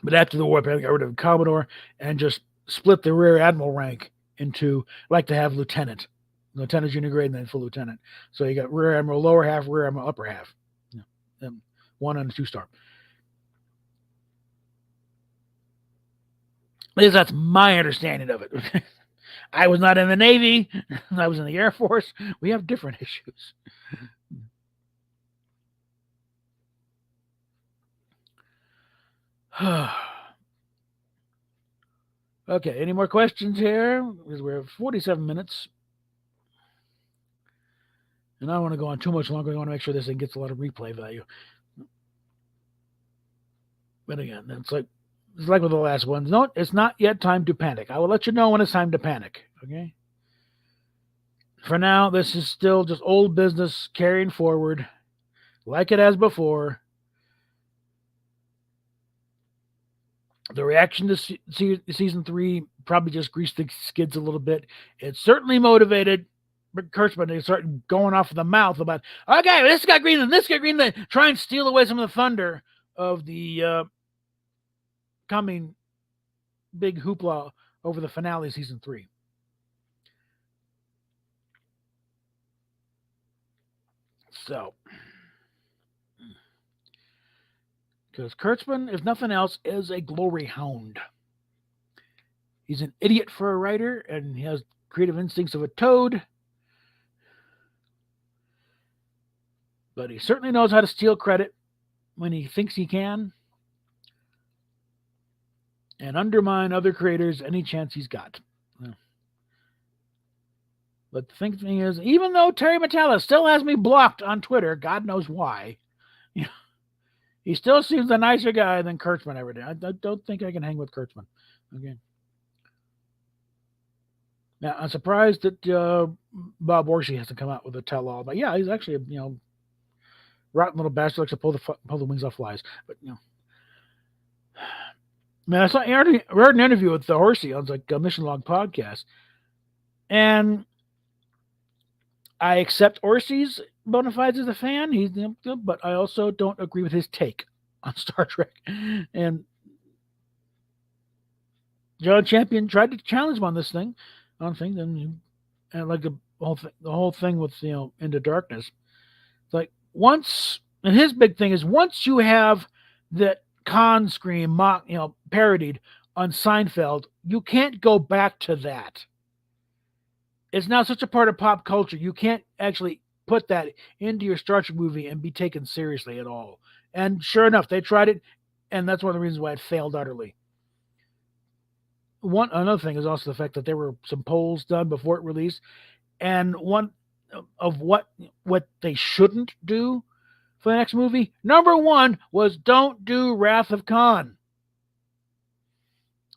but after the war, they got rid of Commodore and just split the Rear Admiral rank into like to have lieutenant junior grade, and then full lieutenant. So you got Rear Admiral lower half, Rear Admiral upper half, 1 and a 2 star. At least that's my understanding of it. I was not in the Navy. I was in the Air Force. We have different issues. Okay, any more questions here? Because we're 47 minutes. And I don't want to go on too much longer. I want to make sure this thing gets a lot of replay value. But again, it's like with the last ones. No, it's not yet time to panic. I will let you know when it's time to panic. Okay? For now, this is still just old business carrying forward like it has before. The reaction to season 3 probably just greased the skids a little bit. It's certainly motivated Kurtzman to start going off of the mouth about, okay, this got Greenland, try and steal away some of the thunder of the coming big hoopla over the finale season 3. So, because Kurtzman, if nothing else, is a glory hound. He's an idiot for a writer, and he has creative instincts of a toad. But he certainly knows how to steal credit when he thinks he can, and undermine other creators any chance he's got. But the thing is, even though Terry Matalas still has me blocked on Twitter, God knows why, he still seems a nicer guy than Kurtzman ever did. I don't think I can hang with Kurtzman. Okay. Now, I'm surprised that Bob Orci hasn't come out with a tell-all. But yeah, he's actually a rotten little bastard, likes to pull the wings off flies. But man, I heard an interview with Orci on like a Mission Log podcast, and I accept Orci's bona fides as a fan. He's but I also don't agree with his take on Star Trek. And John Champion tried to challenge him on this thing, and like the whole thing with Into Darkness. It's like once, and his big thing is once you have that Khan scream parodied on Seinfeld, you can't go back to that. It's now such a part of pop culture. You can't actually put that into your Star Trek movie and be taken seriously at all. And sure enough, they tried it, and that's one of the reasons why it failed utterly. Another thing is also the fact that there were some polls done before it released, and one of what they shouldn't do for the next movie, number 1 was don't do Wrath of Khan.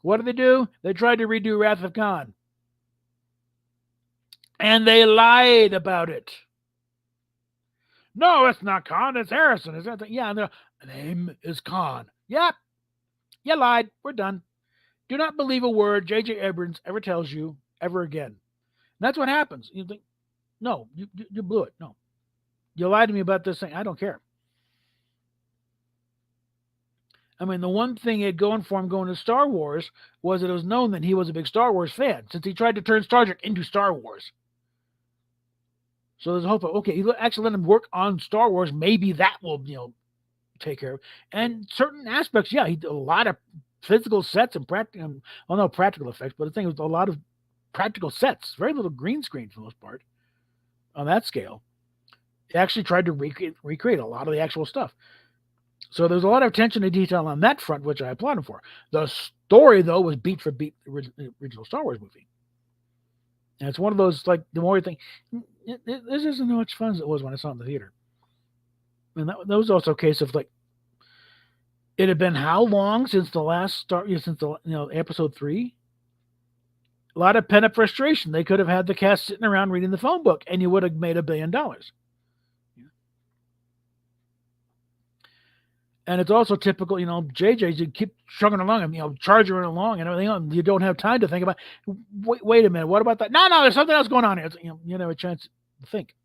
What did they do? They tried to redo Wrath of Khan. And they lied about it. No, it's not Khan, it's Harrison. Is that yeah, the name is Khan. Yep. You lied. We're done. Do not believe a word J.J. Abrams ever tells you ever again. And that's what happens. You think No, you blew it. No, you lied to me about this thing. I don't care. I mean, the one thing he had going for him going to Star Wars was that it was known that he was a big Star Wars fan, since he tried to turn Star Trek into Star Wars. So there's hope. Okay, you actually let him work on Star Wars. Maybe that will, take care of. And certain aspects, yeah, he did a lot of physical sets and practical, well, no practical effects, but the thing was a lot of practical sets, very little green screen for the most part on that scale. He actually tried to recreate a lot of the actual stuff. So there's a lot of attention to detail on that front, which I applaud him for. The story, though, was beat for beat the original Star Wars movie. And it's one of those, like, the more you think, this isn't as much fun as it was when I saw it in the theater. And that was also a case of, like, it had been how long since the last episode 3? A lot of pent-up frustration. They could have had the cast sitting around reading the phone book, and you would have made $1 billion. And it's also typical, JJ's, you keep chugging along and, charging along and everything else. You don't have time to think about, wait a minute, what about that? No, there's something else going on here. It's, you don't have a chance to think.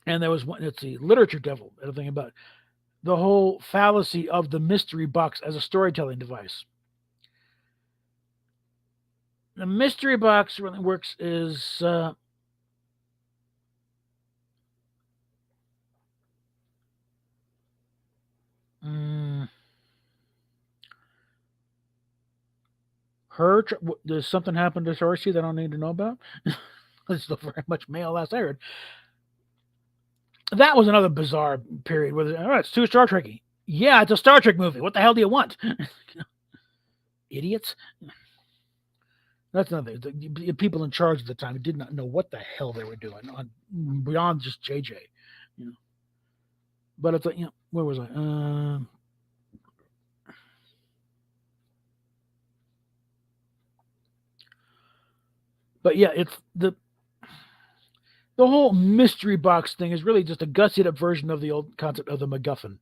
And there was one, it's the literature devil, everything about it. The whole fallacy of the mystery box as a storytelling device. The mystery box really works is, does something happen to Cersei that I don't need to know about? There's still very much mail last I heard. That was another bizarre period where, all right, it's too Star Trekky. Yeah, it's a Star Trek movie. What the hell do you want? Idiots. That's another thing. The people in charge at the time did not know what the hell they were doing beyond just JJ. But it's like, where was I? But yeah, it's the whole mystery box thing is really just a gussied up version of the old concept of the MacGuffin.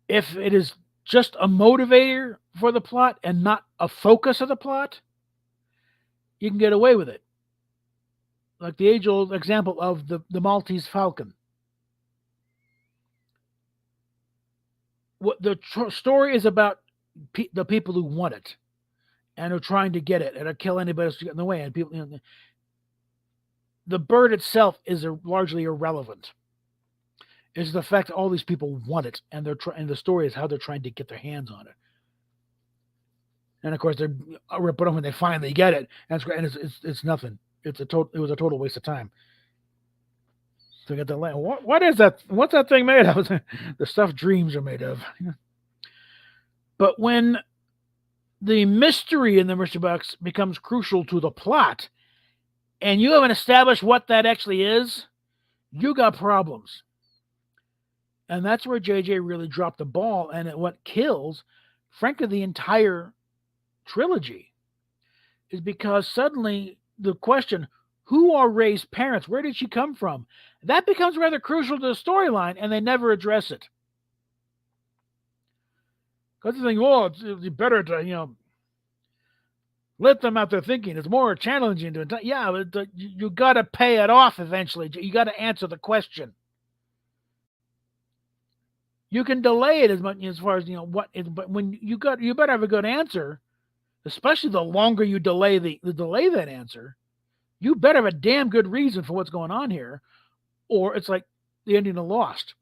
If it is just a motivator for the plot and not a focus of the plot, you can get away with it. Like the age-old example of the Maltese Falcon. What the story is about the people who want it and are trying to get it and are kill anybody else to get in the way. And people, the bird itself is largely irrelevant. It's the fact that all these people want it, and and the story is how they're trying to get their hands on it. And of course, they're ripped off when they finally get it, and it's nothing. It was a total waste of time. So get the land. What is that? What's that thing made of? The stuff dreams are made of. But when the mystery in the mystery box becomes crucial to the plot, and you haven't established what that actually is, you got problems. And that's where JJ really dropped the ball, and what kills, frankly, the entire trilogy is because suddenly the question, who are Rey's parents? Where did she come from? That becomes rather crucial to the storyline, and they never address it. Because they think, well, it's better to, let them out there thinking. It's more challenging to, yeah, but you got to pay it off eventually. You got to answer the question. You can delay it as much as far as but when you better have a good answer, especially the longer you delay that answer. You better have a damn good reason for what's going on here, or it's like the ending of Lost.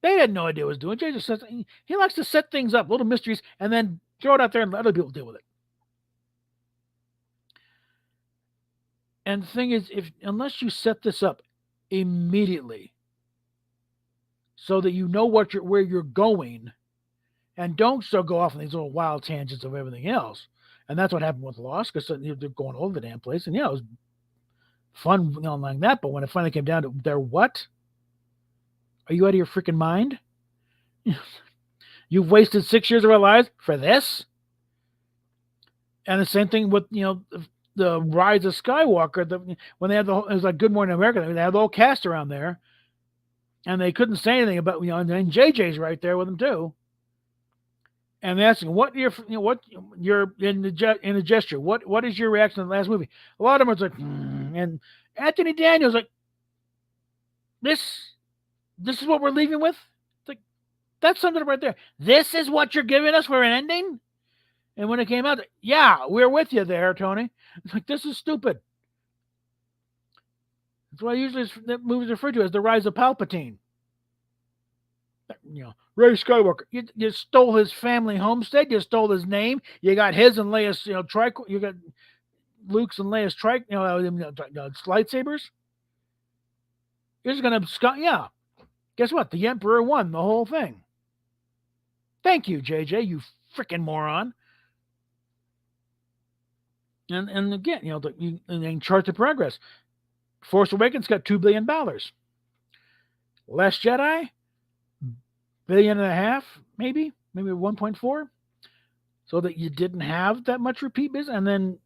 They had no idea what he was doing. Jay just says he likes to set things up, little mysteries, and then throw it out there and let other people deal with it. And the thing is, unless you set this up immediately, so that you know where you're going, and don't still go off on these little wild tangents of everything else. And that's what happened with Lost, because they're going all over the damn place. And it was fun like that. But when it finally came down to their what? Are you out of your freaking mind? You've wasted 6 years of our lives for this? And the same thing with, the Rise of Skywalker. When they had it was like Good Morning America, they had the whole cast around there. And they couldn't say anything about, and JJ's right there with them too. and they're asking what you're in the gesture. What is your reaction to the last movie? A lot of them are like, and Anthony Daniels like, this is what we're leaving with. It's like, that's something right there. This is what you're giving us for an ending. And when it came out, yeah, we're with you there, Tony. It's like, this is stupid. That's why usually that movie is referred to as The Rise of Palpatine. Ray Skywalker. You stole his family homestead. You stole his name. You got his and Leia's, you got Luke's and Leia's lightsabers. You're just gonna, yeah. Guess what? The Emperor won the whole thing. Thank you, JJ. You freaking moron. And again, and then chart the progress. Force Awakens got $2 billion. Last Jedi, $1.5 billion, maybe 1.4. So that you didn't have that much repeat business. And then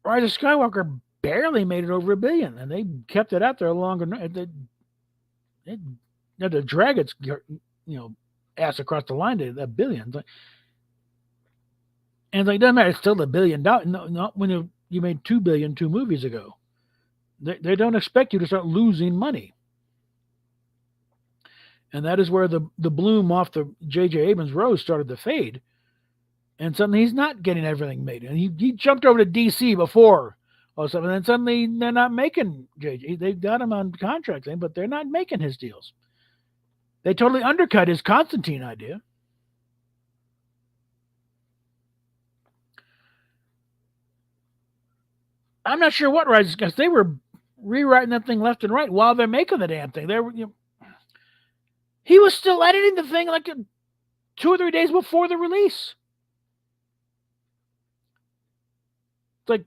Rise of Skywalker barely made it over $1 billion, and they kept it out there longer. They had to drag its ass across the line to $1 billion. And it doesn't matter. It's still $1 billion. Not when you made $2 billion 2 movies ago. They don't expect you to start losing money. And that is where the bloom off the J.J. Abrams rose started to fade. And suddenly he's not getting everything made. And he jumped over to D.C. before all of a sudden. And then suddenly they're not making J.J. They've got him on contract thing, but they're not making his deals. They totally undercut his Constantine idea. I'm not sure what Rise, because they were rewriting that thing left and right while they're making the damn thing. He was still editing the thing like 2 or 3 days before the release. It's like,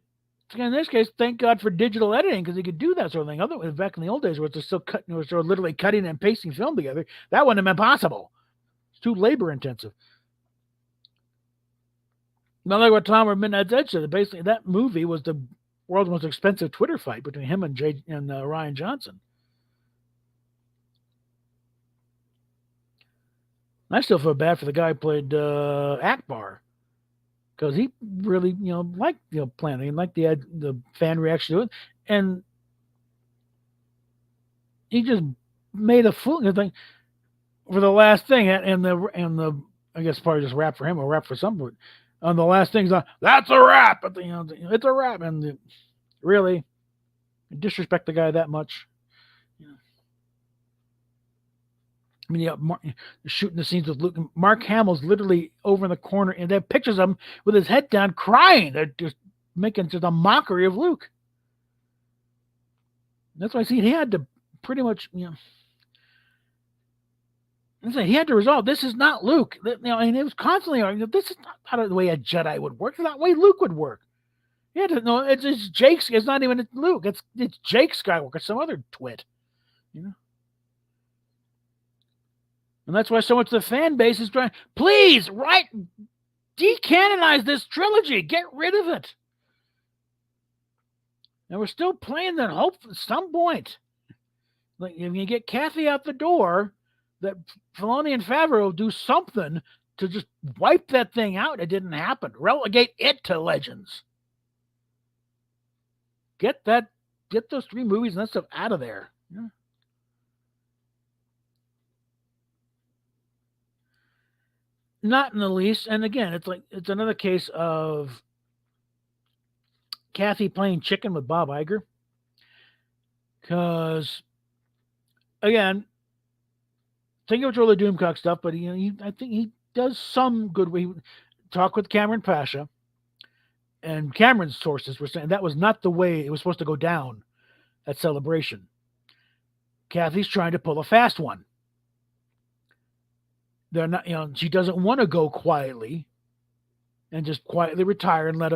in this case, thank God for digital editing, because he could do that sort of thing. Otherwise, back in the old days, where it's still cutting, where they're literally cutting and pasting film together, that wouldn't have been possible. It's too labor intensive. Not like what Tom or Midnight's Edge said. Basically, that movie was the world's most expensive Twitter fight between him and Rian Johnson. I still feel bad for the guy who played Akbar, because he really, liked planning and liked the fan reaction to it, and he just made a fool thing for the last thing, and the I guess probably just rap for him or rap for someone. On the last thing, that's a rap, but it's a rap, and really disrespect the guy that much. I mean, shooting the scenes with Luke. Mark Hamill's literally over in the corner, and they have pictures of him with his head down, crying. They're just making just a mockery of Luke. That's why I see he had to pretty much, he had to resolve, this is not Luke. And it was constantly arguing, this is not how the way a Jedi would work. It's not the way Luke would work. You had to know it's Jake's. It's not even Luke. It's Jake Skywalker, some other twit. And that's why so much of the fan base is trying, please, decanonize this trilogy. Get rid of it. And we're still playing that hope at some point. Like, if you get Kathy out the door, that Filoni and Favreau do something to just wipe that thing out. It didn't happen. Relegate it to Legends. Get those 3 movies and that stuff out of there. Not in the least. And again, it's another case of Kathy playing chicken with Bob Iger. Because, again, think of all the Doomcock stuff, but I think he does some good. We talk with Cameron Pasha, and Cameron's sources were saying that was not the way it was supposed to go down at Celebration. Kathy's trying to pull a fast one. They're not, she doesn't want to go quietly and just quietly retire and let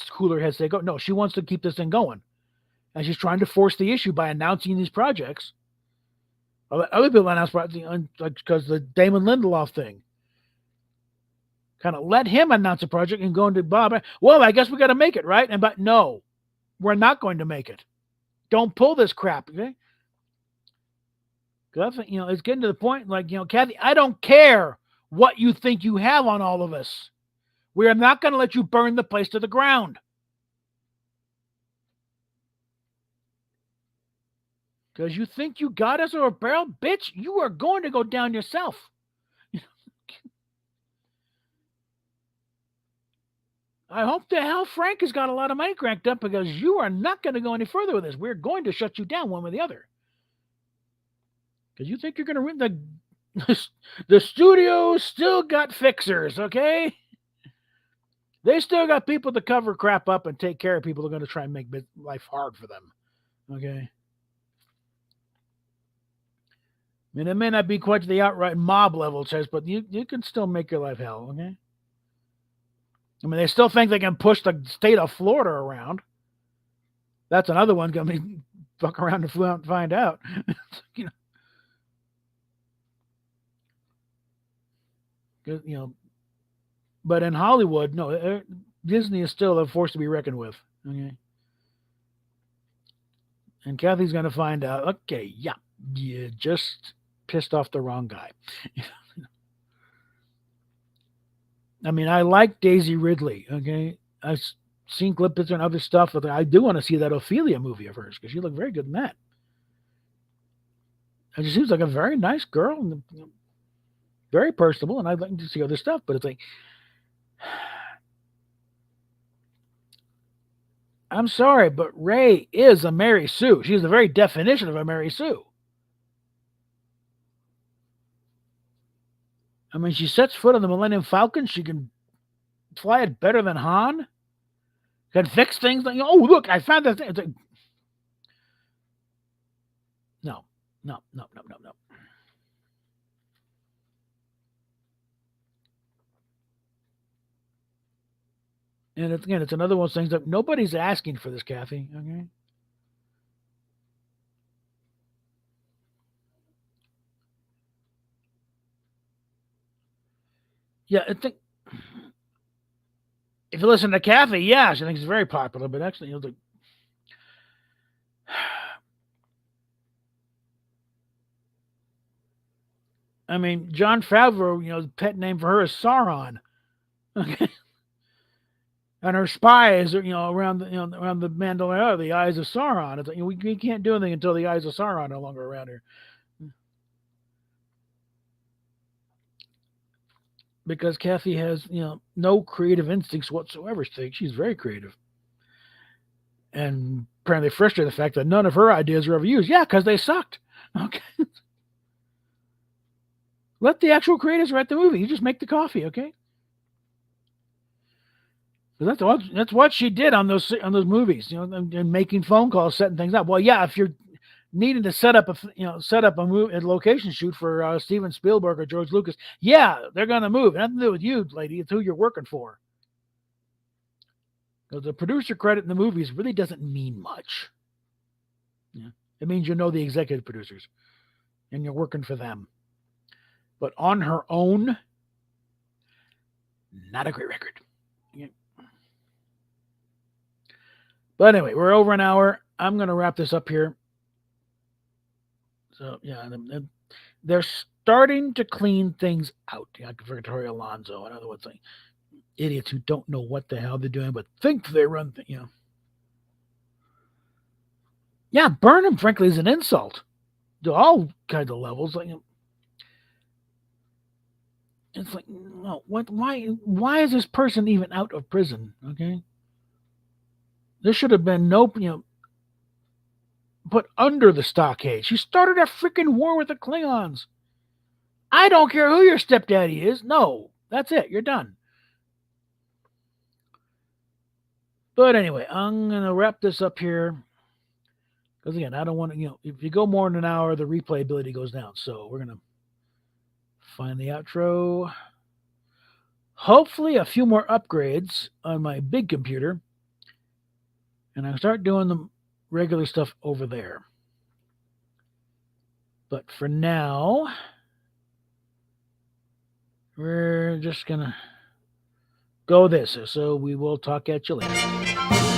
cooler heads say go. No, she wants to keep this thing going. And she's trying to force the issue by announcing these projects. Other people announce projects, because the Damon Lindelof thing. Kind of let him announce a project and go into Bob. Well, I guess we got to make it, right? But no, we're not going to make it. Don't pull this crap, okay? Because it's getting to the point, Kathy, I don't care what you think you have on all of us. We are not going to let you burn the place to the ground. Because you think you got us over a barrel? Bitch, you are going to go down yourself. I hope the hell Frank has got a lot of money cranked up, because you are not going to go any further with this. We're going to shut you down one way or the other. Because you think you're going to win the studio still got fixers, okay? They still got people to cover crap up and take care of people who are going to try and make life hard for them, okay? I mean, it may not be quite to the outright mob level, Chase, but you can still make your life hell, okay? I mean, they still think they can push the state of Florida around. That's another one going to be fuck around and find out. You know, but in Hollywood, no, Disney is still a force to be reckoned with. Okay, and Kathy's going to find out. Okay, yeah, you just pissed off the wrong guy. I mean, I like Daisy Ridley. Okay, I've seen clips and other stuff. But I do want to see that Ophelia movie of hers, because she looked very good in that. And she seems like a very nice girl and very personable. And I'd like to see other stuff, but it's like, I'm sorry, but Rey is a Mary Sue. She's the very definition of a Mary Sue. I mean, she sets foot on the Millennium Falcon. She can fly it better than Han. Can fix things. Like, oh, look, I found that thing. It's like, no. And it's another one of those things that nobody's asking for this, Kathy. Okay. Yeah, I think if you listen to Kathy, yeah, she thinks it's very popular, but actually, I mean, Jon Favreau, the pet name for her is Sauron. Okay. And her spies are, around the Mandalorian, the eyes of Sauron. It's like, we can't do anything until the eyes of Sauron are no longer around here. Because Kathy has, no creative instincts whatsoever. She's very creative. And apparently frustrated the fact that none of her ideas were ever used. Yeah, because they sucked. Okay. Let the actual creators write the movie. You just make the coffee, okay? That's what she did on those movies, and making phone calls, setting things up. Well, yeah, if you're needing to set up a location shoot for Steven Spielberg or George Lucas, yeah, they're gonna move. Nothing to do with you, lady. It's who you're working for. Because the producer credit in the movies really doesn't mean much. Yeah, it means the executive producers, and you're working for them. But on her own, not a great record. Yeah. But anyway, we're over an hour. I'm going to wrap this up here. So, yeah, they're starting to clean things out. Like Victoria Alonso and other ones, like idiots who don't know what the hell they're doing, but think they run things, Yeah, Burnham, frankly, is an insult to all kinds of levels. Like, it's like, no, what? Why is this person even out of prison? Okay, there should have been no, put under the stockade. She started a freaking war with the Klingons. I don't care who your stepdaddy is. No, that's it. You're done. But anyway, I'm going to wrap this up here. Because again, I don't want to, if you go more than an hour, the replay ability goes down. So we're going to find the outro. Hopefully a few more upgrades on my big computer. And I start doing the regular stuff over there. But for now, we're just going to go this. So we will talk at you later.